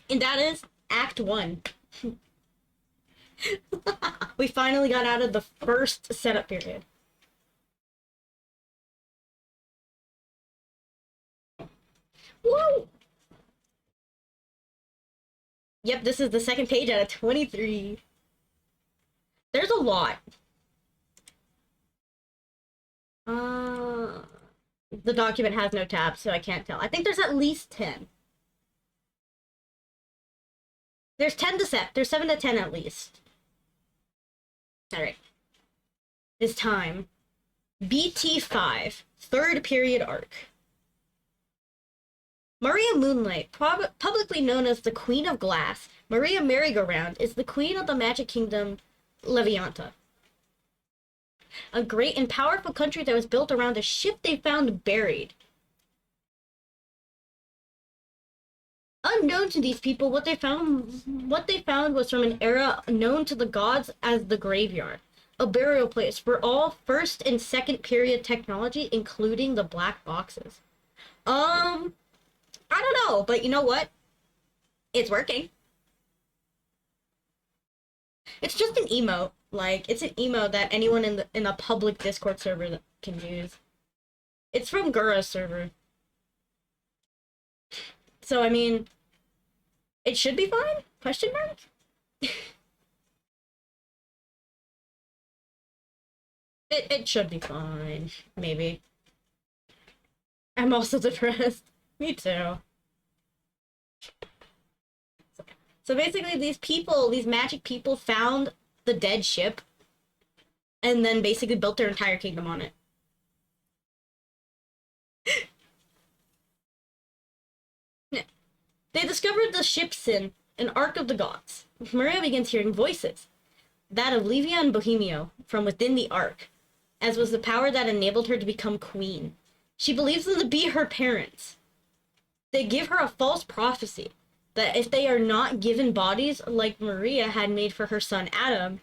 And that is Act 1. We finally got out of the first setup period. Whoa! Yep, this is the second page out of 23. There's a lot. The document has no tabs, so I can't tell. I think there's at least 10. There's 10 to 7. There's 7 to 10 at least. Alright. It's time. BT5, third period arc. Maria Moonlight, publicly known as the Queen of Glass, Maria Merry-Go-Round, is the queen of the magic kingdom Levianta. A great and powerful country that was built around a ship they found buried. Unknown to these people, what they found was from an era known to the gods as the Graveyard, a burial place for all first and second period technology, including the black boxes. I don't know, but you know what? It's working. It's just an emote. Like, it's an emote that anyone in a public Discord server can use. It's from Gura's server. So, I mean, it should be fine? Question mark? It should be fine. Maybe. I'm also depressed. Me too. So basically these people, these magic people found the dead ship and then basically built their entire kingdom on it. They discovered the ship Sin, an ark of the gods. Maria begins hearing voices, that of Livia and Bohemio, from within the ark, as was the power that enabled her to become queen. She believes them to be her parents. They give her a false prophecy that if they are not given bodies like Maria had made for her son Adam,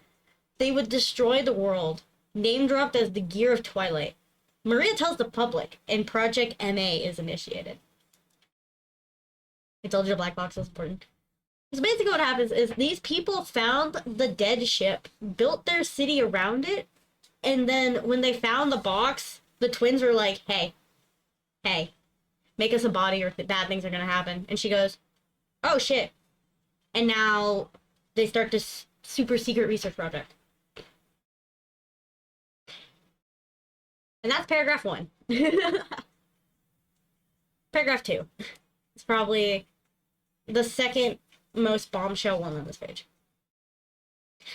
they would destroy the world, name-dropped as the Gear of Twilight. Maria tells the public, and Project MA is initiated. I told you the black box was important. So basically what happens is these people found the dead ship, built their city around it, and then when they found the box, the twins were like, hey, make us a body or bad things are gonna happen. And she goes, oh shit. And now they start this super secret research project. And that's paragraph 1. Paragraph 2. It's probably the second most bombshell one on this page.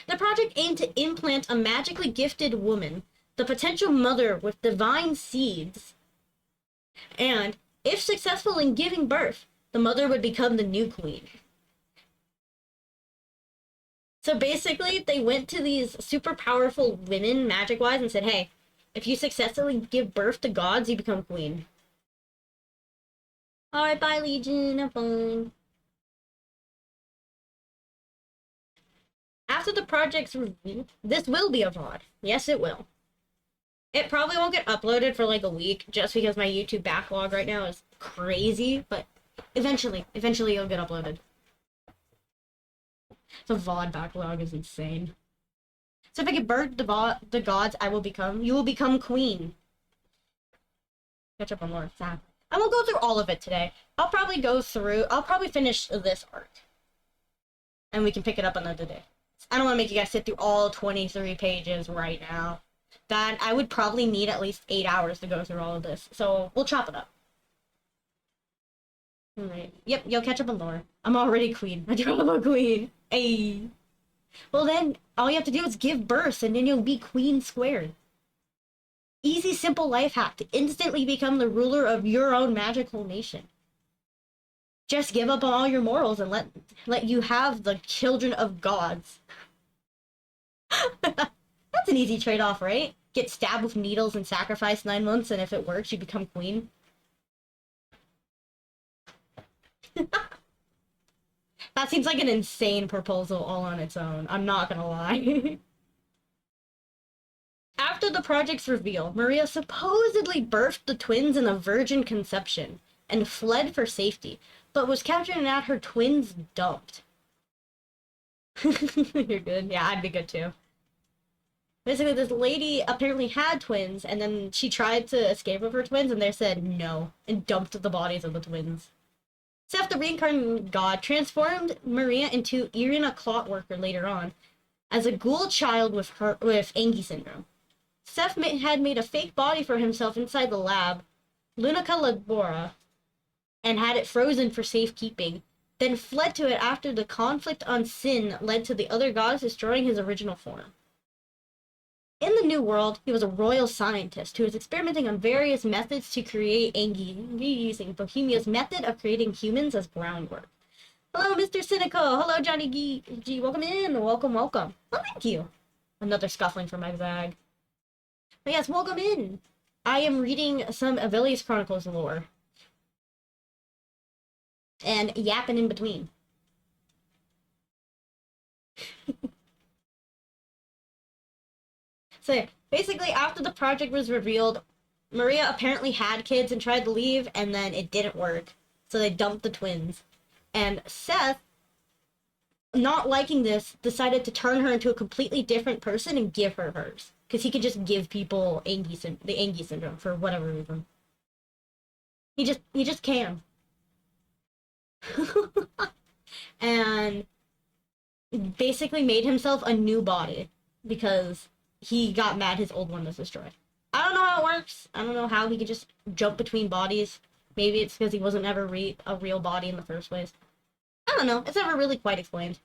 The project aimed to implant a magically gifted woman, the potential mother with divine seeds, and, if successful in giving birth, the mother would become the new queen. So basically, they went to these super powerful women, magic-wise, and said, hey, if you successfully give birth to gods, you become queen. Alright, bye, Legion, have fun. After the project's review, this will be a VOD. Yes, it will. It probably won't get uploaded for like a week, just because my YouTube backlog right now is crazy, but eventually it'll get uploaded. The VOD backlog is insane. So if I give birth to the gods, you will become queen. Catch up on more. Sad. I won't go through all of it today. I'll probably finish this arc. And we can pick it up another day. I don't want to make you guys sit through all 23 pages right now. That I would probably need at least 8 hours to go through all of this. So we'll chop it up. Alright. Yep, you'll catch up on lore. I'm already queen. I do have a queen. Ayy. Well then, all you have to do is give birth and then you'll be queen squared. Easy, simple life hack to instantly become the ruler of your own magical nation. Just give up on all your morals and let you have the children of gods. That's an easy trade-off, right? Get stabbed with needles and sacrifice 9 months, and if it works, you become queen. That seems like an insane proposal all on its own. I'm not gonna lie. After the project's reveal, Maria supposedly birthed the twins in a virgin conception and fled for safety, but was captured and had her twins dumped. You're good. Yeah, I'd be good too. Basically, this lady apparently had twins, and then she tried to escape with her twins, and they said no, and dumped the bodies of the twins. Seth, the reincarnated god, transformed Maria into Iriam, a clockworker later on, as a ghoul child with Angie syndrome. Seth had made a fake body for himself inside the lab, Lunica Labora, and had it frozen for safekeeping, then fled to it after the conflict on Sin led to the other gods destroying his original form. In the New World, he was a royal scientist who was experimenting on various methods to create Angie, using Bohemia's method of creating humans as groundwork. Hello, Mr. Cynical. Hello, Johnny G. Welcome in. Welcome, welcome. Oh, thank you. Another scuffling from my bag. But yes, welcome in. I am reading some Evillious Chronicles lore. And yapping in between. So yeah, basically after the project was revealed, Maria apparently had kids and tried to leave, and then it didn't work. So they dumped the twins. And Seth, not liking this, decided to turn her into a completely different person and give her hers. Because he could just give people the Angie syndrome for whatever reason. He just can. And basically made himself a new body because he got mad his old one was destroyed. I don't know how it works. I don't know how he could just jump between bodies. Maybe it's because he wasn't ever a real body in the first place. I don't know. It's never really quite explained.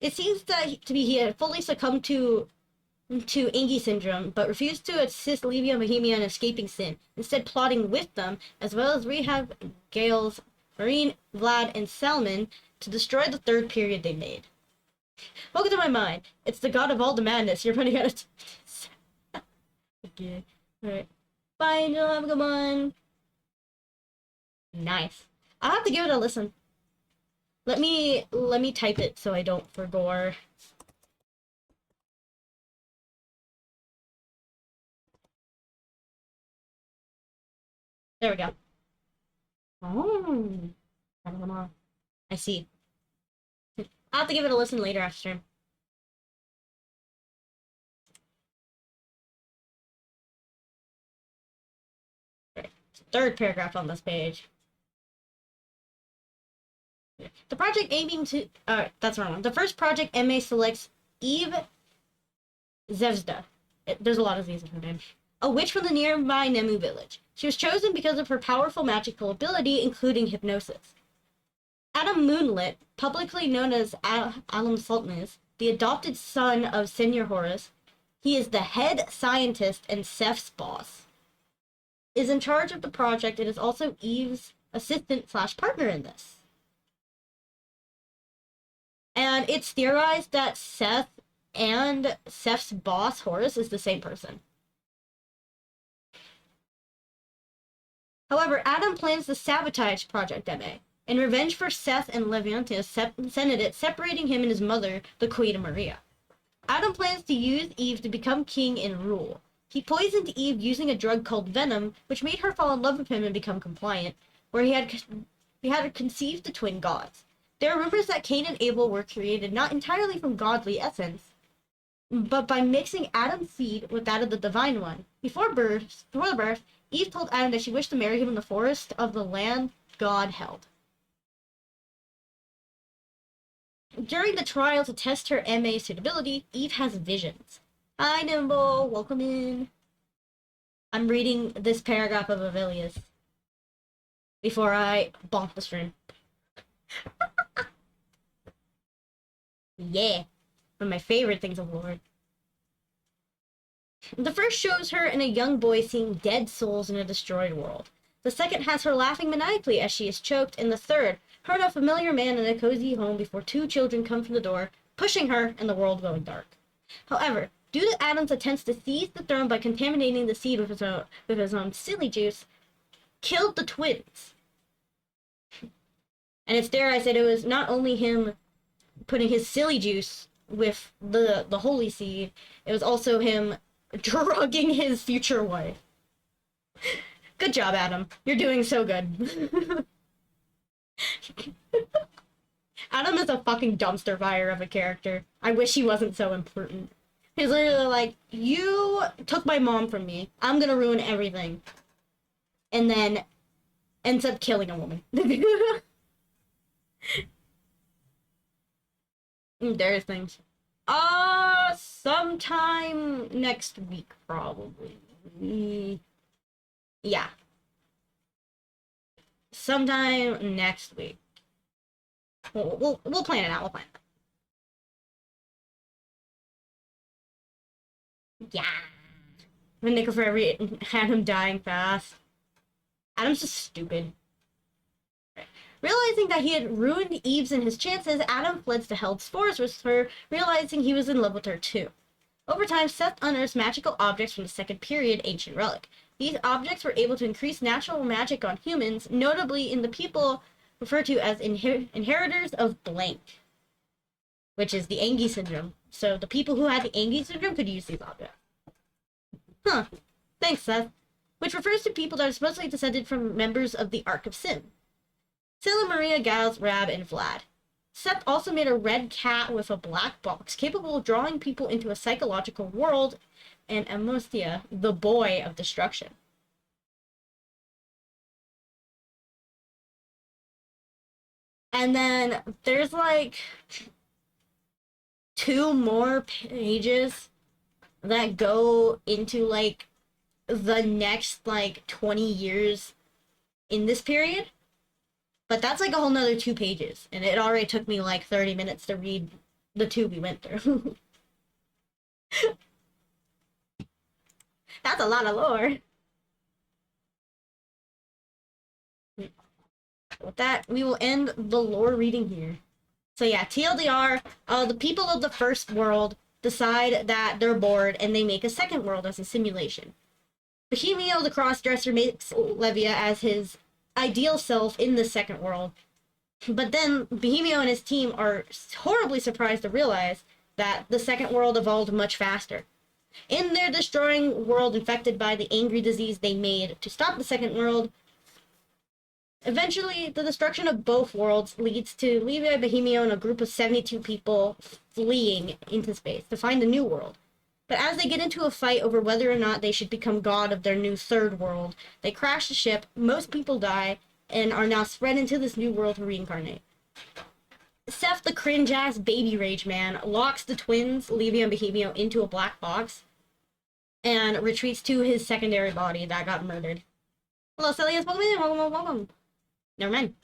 It seems to be he had fully succumbed to Angie syndrome, but refused to assist Levia and Bohemia in escaping Sin, instead plotting with them, as well as rehab Gales, Marine, Vlad, and Salmon to destroy the third period they made. Welcome to my mind. It's the god of all the madness. You're running out of okay. Alright. Bye, Angel. Have a good one. Nice. I'll have to give it a listen. Let me type it so I don't forgore. There we go. Oh. I see. I'll have to give it a listen later after stream. Right. Third paragraph on this page. The project aiming to... that's wrong. The first project MA selects Eve Zevzda. There's a lot of these in her name. A witch from the nearby Nemu village. She was chosen because of her powerful magical ability, including hypnosis. Adam Moonlit, publicly known as Alam Sultanis, the adopted son of Senior Horus, he is the head scientist and Seth's boss, is in charge of the project and is also Eve's assistant/partner in this. And it's theorized that Seth and Seth's boss, Horus, is the same person. However, Adam plans to sabotage Project MA, in revenge for Seth and Leviantius Senate separating him and his mother, the Queen Maria. Adam plans to use Eve to become king and rule. He poisoned Eve using a drug called venom, which made her fall in love with him and become compliant, where he had conceived the twin gods. There are rumors that Cain and Abel were created not entirely from godly essence, but by mixing Adam's seed with that of the divine one. Before the birth, Eve told Adam that she wished to marry him in the forest of the land God held. During the trial to test her MA suitability, Eve has visions. Hi, Nimble. Welcome in. I'm reading this paragraph of Evillious before I bonk the stream. Yeah. One of my favorite things of lore. The first shows her and a young boy seeing dead souls in a destroyed world. The second has her laughing maniacally as she is choked, and the third, her and a familiar man in a cozy home before two children come from the door, pushing her and the world going dark. However, due to Adam's attempts to seize the throne by contaminating the seed with his own silly juice, killed the twins. And it's there I said it was not only him putting his silly juice with the holy seed, it was also him drugging his future wife. Good job, Adam. You're doing so good. Adam a fucking dumpster fire of a character. I wish he wasn't so important. He's literally like, you took my mom from me. I'm gonna ruin everything. And then ends up killing a woman. There's things. Sometime next week, probably. Yeah. Sometime next week. We'll plan it out. We'll plan it out. Yeah. The nickel for every Adam dying fast. Adam's just stupid. Realizing that he had ruined Eves and his chances, Adam fled to Held's Forest with her, realizing he was in love with her too. Over time, Seth unearths magical objects from the Second Period Ancient Relic. These objects were able to increase natural magic on humans, notably in the people referred to as inheritors of blank, which is the Angie syndrome. So the people who had the Angie syndrome could use these objects. Huh. Thanks, Seth. Which refers to people that are supposedly descended from members of the Ark of Sin. Scylla, Maria, Giles, Rab, and Vlad. Seth also made a red cat with a black box, capable of drawing people into a psychological world, and Amostia, the boy of destruction. And then there's like 2 more pages that go into like the next like 20 years in this period. But that's like a whole nother 2 pages, and it already took me like 30 minutes to read the 2 we went through. That's a lot of lore. With that, we will end the lore reading here. So yeah, TLDR, the people of the first world decide that they're bored, and they make a second world as a simulation. Bohemio the crossdresser makes Levia as his ideal self in the second world, but then Bohemio and his team are horribly surprised to realize that the second world evolved much faster. In their destroying world infected by the angry disease they made to stop the second world, eventually the destruction of both worlds leads to Levia, Bohemio, and a group of 72 people fleeing into space to find a new world. But as they get into a fight over whether or not they should become god of their new third world, they crash the ship, most people die, and are now spread into this new world to reincarnate. Seth, the cringe-ass baby rage man, locks the twins, Levia and Bohemio, into a black box, and retreats to his secondary body that got murdered. Hello, Celius, welcome in, welcome. Never mind.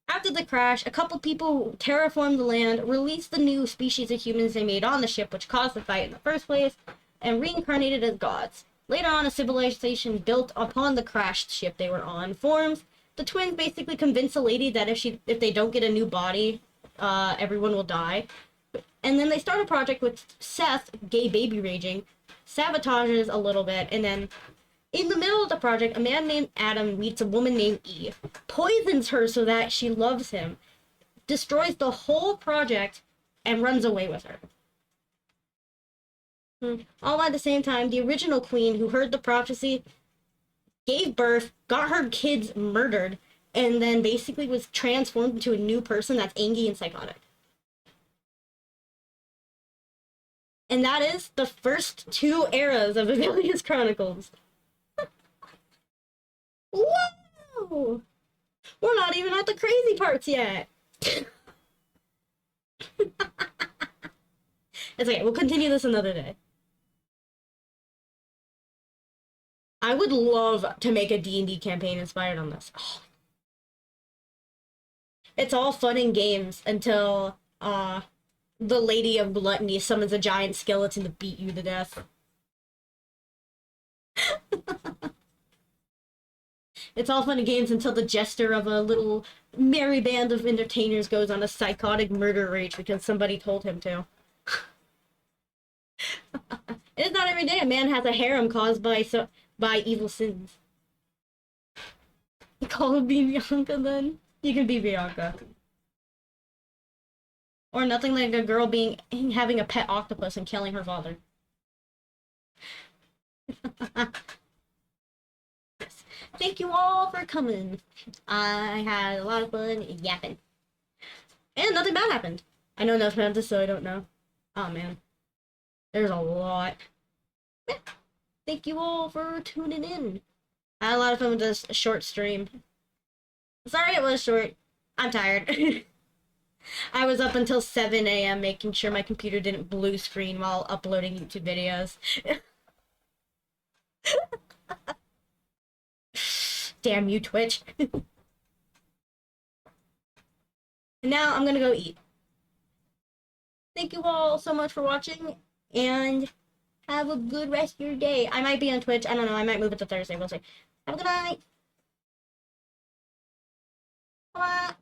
After the crash, a couple people terraformed the land, released the new species of humans they made on the ship, which caused the fight in the first place, and reincarnated as gods. Later on, a civilization built upon the crashed ship they were on forms. The twins basically convince the lady that if they don't get a new body, everyone will die. And then they start a project with Seth, gay baby raging, sabotages a little bit, and then in the middle of the project, a man named Adam meets a woman named Eve, poisons her so that she loves him, destroys the whole project, and runs away with her. All at the same time, the original queen, who heard the prophecy, gave birth, got her kids murdered, and then basically was transformed into a new person that's angry and psychotic. And that is the first 2 eras of Evillious Chronicles. Whoa! We're not even at the crazy parts yet. It's okay, we'll continue this another day. I would love to make a D&D campaign inspired on this. Oh. It's all fun and games until the Lady of Gluttony summons a giant skeleton to beat you to death. It's all fun and games until the jester of a little merry band of entertainers goes on a psychotic murder rage because somebody told him to. It's not every day a man has a harem caused by evil sins. You call him Bianca then? You can be Bianca. Or nothing like a girl having a pet octopus and killing her father. Thank you all for coming. I had a lot of fun yapping. And nothing bad happened. I know nothing about this, so I don't know. Oh man. There's a lot. Yeah. Thank you all for tuning in. I had a lot of fun with this short stream. Sorry it was short. I'm tired. I was up until 7 a.m. making sure my computer didn't blue screen while uploading YouTube videos. Damn you, Twitch. And now I'm gonna go eat. Thank you all so much for watching, and have a good rest of your day. I might be on Twitch. I don't know. I might move it to Thursday. We'll see. Have a good night. Bye.